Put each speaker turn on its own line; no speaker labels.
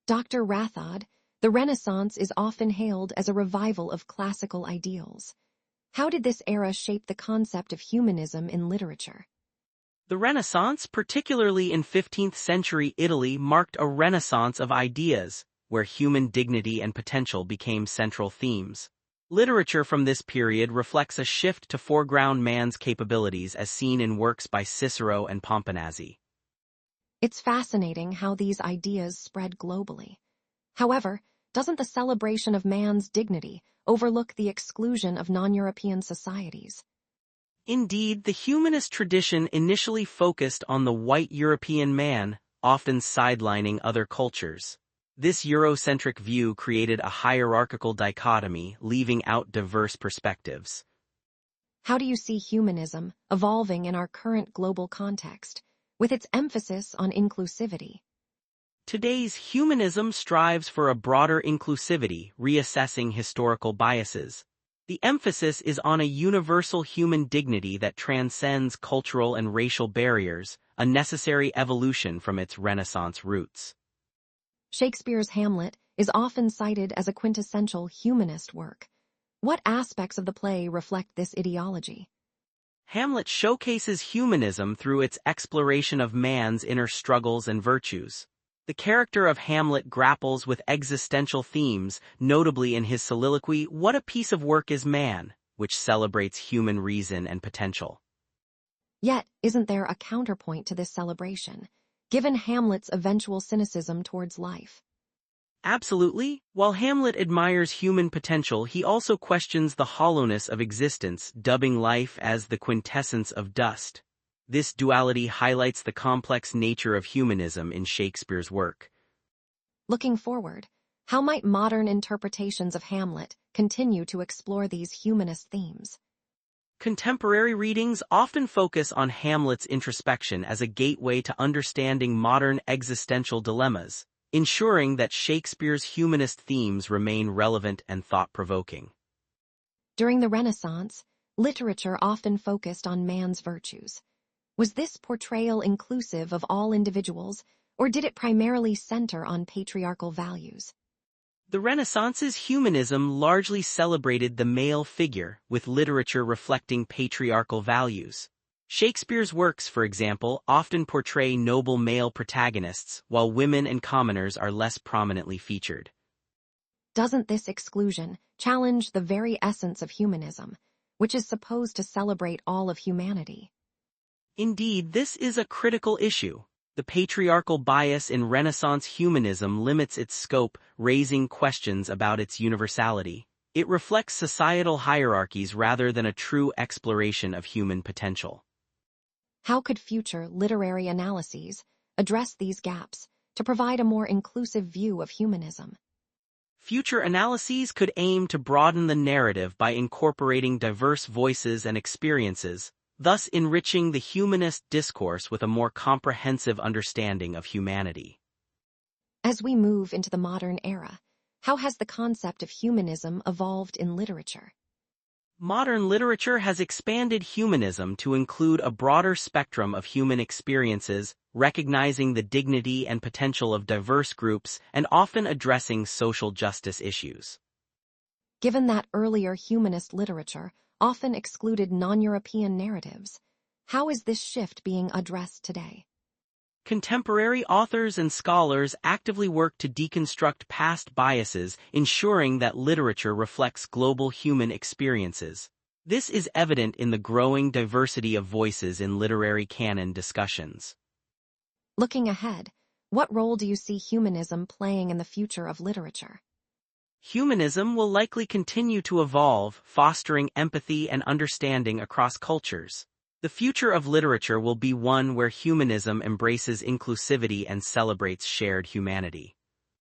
Dr. Rathod, the Renaissance is often hailed as a revival of classical ideals. How did this era shape the concept of humanism in literature?
The Renaissance, particularly in 15th century Italy, marked a renaissance of ideas, where human dignity and potential became central themes. Literature from this period reflects a shift to foreground man's capabilities as seen in works by Cicero and Pomponazzi.
It's fascinating how these ideas spread globally. However, doesn't the celebration of man's dignity overlook the exclusion of non-European societies?
Indeed, the humanist tradition initially focused on the white European man, often sidelining other cultures. This Eurocentric view created a hierarchical dichotomy, leaving out diverse perspectives.
How do you see humanism evolving in our current global context, with its emphasis on inclusivity?
Today's humanism strives for a broader inclusivity, reassessing historical biases. The emphasis is on a universal human dignity that transcends cultural and racial barriers, a necessary evolution from its Renaissance roots.
Shakespeare's Hamlet is often cited as a quintessential humanist work. What aspects of the play reflect this ideology?
Hamlet showcases humanism through its exploration of man's inner struggles and virtues. The character of Hamlet grapples with existential themes, notably in his soliloquy, "What a piece of work is man," which celebrates human reason and potential.
Yet, isn't there a counterpoint to this celebration, given Hamlet's eventual cynicism towards life?
Absolutely. While Hamlet admires human potential, he also questions the hollowness of existence, dubbing life as the quintessence of dust. This duality highlights the complex nature of humanism in Shakespeare's work.
Looking forward, how might modern interpretations of Hamlet continue to explore these humanist themes?
Contemporary readings often focus on Hamlet's introspection as a gateway to understanding modern existential dilemmas, ensuring that Shakespeare's humanist themes remain relevant and thought-provoking.
During the Renaissance, literature often focused on man's virtues. Was this portrayal inclusive of all individuals, or did it primarily center on patriarchal values?
The Renaissance's humanism largely celebrated the male figure, with literature reflecting patriarchal values. Shakespeare's works, for example, often portray noble male protagonists, while women and commoners are less prominently featured.
Doesn't this exclusion challenge the very essence of humanism, which is supposed to celebrate all of humanity?
Indeed, this is a critical issue. The patriarchal bias in Renaissance humanism limits its scope, raising questions about its universality. It reflects societal hierarchies rather than a true exploration of human potential.
How could future literary analyses address these gaps to provide a more inclusive view of humanism?
Future analyses could aim to broaden the narrative by incorporating diverse voices and experiences, thus enriching the humanist discourse with a more comprehensive understanding of humanity.
As we move into the modern era, how has the concept of humanism evolved in literature?
Modern literature has expanded humanism to include a broader spectrum of human experiences, recognizing the dignity and potential of diverse groups and often addressing social justice issues.
Given that earlier humanist literature often excluded non-European narratives, how is this shift being addressed today?
Contemporary authors and scholars actively work to deconstruct past biases, ensuring that literature reflects global human experiences. This is evident in the growing diversity of voices in literary canon discussions.
Looking ahead, what role do you see humanism playing in the future of literature?
Humanism will likely continue to evolve, fostering empathy and understanding across cultures. The future of literature will be one where humanism embraces inclusivity and celebrates shared humanity.